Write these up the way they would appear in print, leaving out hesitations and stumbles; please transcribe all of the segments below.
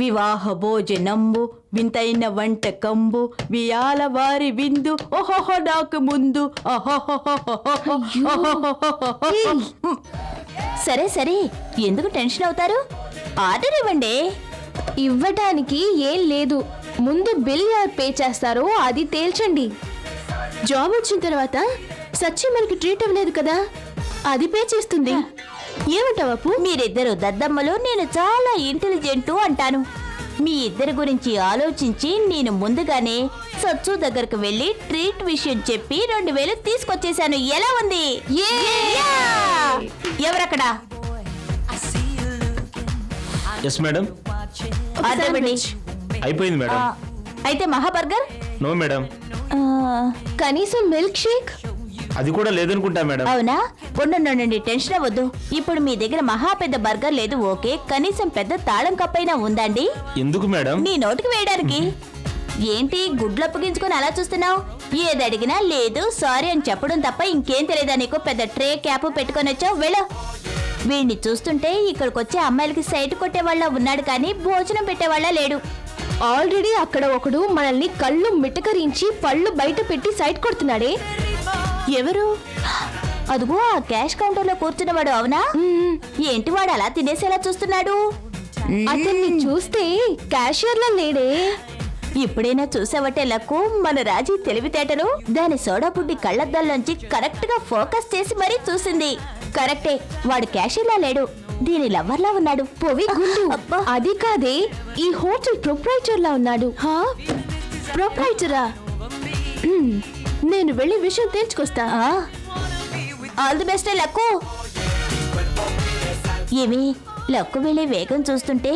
వివాహ భోజనంబు వింతైన వంటకంబు వియాల వారి విందు ఓహోహో నాకు ముందు సరే సరే, ఎందుకు టెన్షన్ అవుతారు? ఆర్డర్ ఇవ్వండి. ఇవ్వటానికి ఏం లేదు, ముందు బిల్ ఎవరు పే చేస్తారో అది తేల్చండి. జాబ్ వచ్చిన తర్వాత సచ్చి మనకి ట్రీట్ అవ్వలేదు కదా, అది పే చేస్తుంది. ఏమంటావు అప్పు? మీరిద్దరు దద్దమ్మలు, నేను చాలా ఇంటెలిజెంట్ అంటాను. మీ ఇద్దరి గురించి ఆలోచించి నేను ముందుగానే సచ్చు దగ్గరకు వెళ్ళి ట్రీట్ విషయం చెప్పి 2000 తీసుకొచ్చేసాను. ఎలా ఉంది? ఎవరక్కడ? Yes madam. ఆర్డర్ ఇవ్వండి. అయిపోయింది మేడం. అయితే మహాబర్గర్? No madam. కనీసం మిల్క్ షేక్? అది కూడా లేదనుకుంటా మేడం. అవునా? ఉండండి, టెన్షన్ అవ్వద్దు. ఇప్పుడు మీ దగ్గర మహా పెద్ద బర్గర్ లేదు, ఓకే. కనీసం పెద్ద తాళం కప్పైనా ఉందండి? ఎందుకు మేడం? నీ నోటికి వేయడానికి. ఏంటి గుడ్లు అప్పగించుకొని అలా చూస్తున్నావు? ఏది అడిగినా లేదు సారీ అని చెప్పడం తప్ప ఇంకేం తెలియదా నీకు? పెద్ద ట్రే క్యాప్ పెట్టుకొని వచ్చావు, వెళ్ళు. వీడిని చూస్తుంటే ఇక్కడికి వచ్చే అమ్మాయిలకి సైట్ కొట్టేవాళ్ళ ఉన్నాడు కానీ భోజనం పెట్టేవాళ్ళ లేడు. ఆల్రెడీ అక్కడ ఒకడు మనల్ని కళ్ళు మిటకరించి పళ్ళు బయట పెట్టి సైట్ కొడుతున్నాడే. ఎవరు? అదిగో ఆ క్యాష్ కౌంటర్ లో కూర్చున్నవాడు. అవునా? ఏంటి వాడు అలా తినేసేలా చూస్తున్నాడు? అతన్ని చూస్తే క్యాషియర్ లా లేడే. ఇప్పుడైనా చూసావటే లక్కు మన రాజీ తెలివితేటలు. దాని సోడా బుడ్డి కళ్ళద్దాల్లోంచి కరెక్ట్ గా ఫోకస్ చేసి మరీ చూసింది. కరెక్టే, వాడు క్యాషియర్ లేడు, దీని లవ్వర్ లా ఉన్నాడు. పోవి గుండు. అది కాదే, ఈ హోటల్ ప్రొప్రైటర్ లా ఉన్నాడు. ప్రొప్రైటరా? నేను వెళ్ళి విషయం తెలుసుకొస్తా. All the best luck. ఏమి లక్కు వెళ్ళే వేగం చూస్తుంటే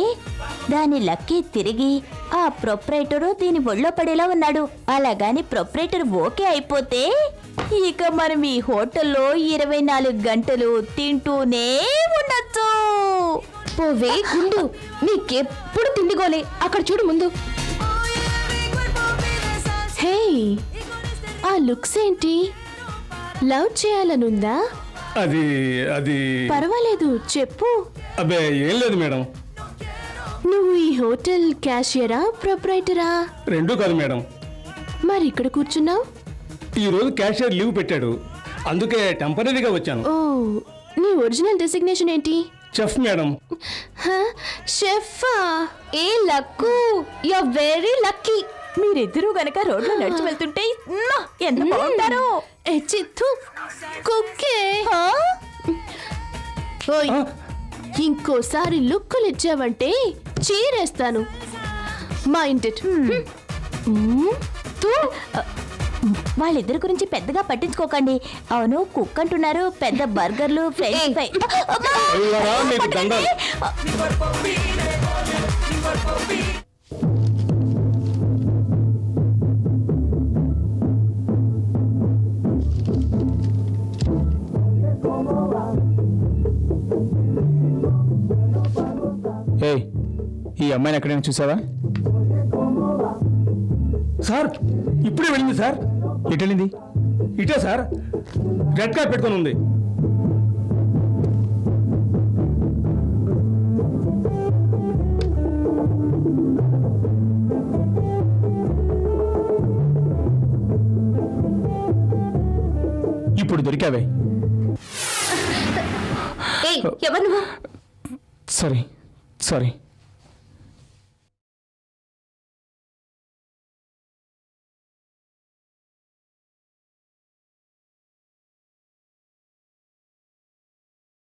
దాని లక్కి తిరిగి ఆ ప్రొప్రైటరు దీని ఒళ్ళో పడేలా ఉన్నాడు. అలాగాని ప్రొప్రైటర్ ఓకే అయిపోతే ఇక మనం ఈ హోటల్లో 24 గంటలు తింటూనే ఉండొచ్చు. పోవే గుండు, నీకెప్పుడు తిండిగోలే. అక్కడ చూడు ముందు. హే, ఆ లుక్స్ ఏంటి? లవ్ చేయాలనుందా? అది పర్వాలేదు, చెప్పు. అబ్బే ఏం లేదు మేడం. నువ్వు ఈ హోటల్ క్యాషియరా, ప్రొప్రైటరా? రెండూ కాదు మేడం. మరి ఇక్కడ కూర్చున్నావు? ఈ రోజు క్యాషియర్ లీవ్ పెట్టాడు, అందుకే టెంపరీగా వచ్చాను. ఓ, నీ ఒరిజినల్ డెసిగ్నేషన్ ఏంటి? Chef madam. షెఫా? ఏ luck, you are very lucky. మీరిద్దరూ గనక రోడ్లో నడిచి వెళ్తుంటే ఎంత బాగుంటారో. చిత్తు కుక్కే. ఓయ్, ఇంకోసారి లుక్కులు ఇచ్చావంటే చీరేస్తాను. Mind it. వాళ్ళిద్దరి గురించి పెద్దగా పట్టించుకోకండి. అవును, కుక్ అంటున్నారు, పెద్ద బర్గర్లు, ఫ్రెంచ్ ఫ్రై. అయ్యరా, నీకు దండాలు. ఏయ్, ఈ అమ్మాయిని ఎక్కడైనా చూసావా? సార్ ఇప్పుడే వెళ్ళింది సార్. ఎటు వెళ్ళింది? ఇటే సార్, రెడ్ కార్డ్ పెట్టుకొని ఉంది. ఇప్పుడు దొరికావే. ఎవరు నువ్వు? సారీ.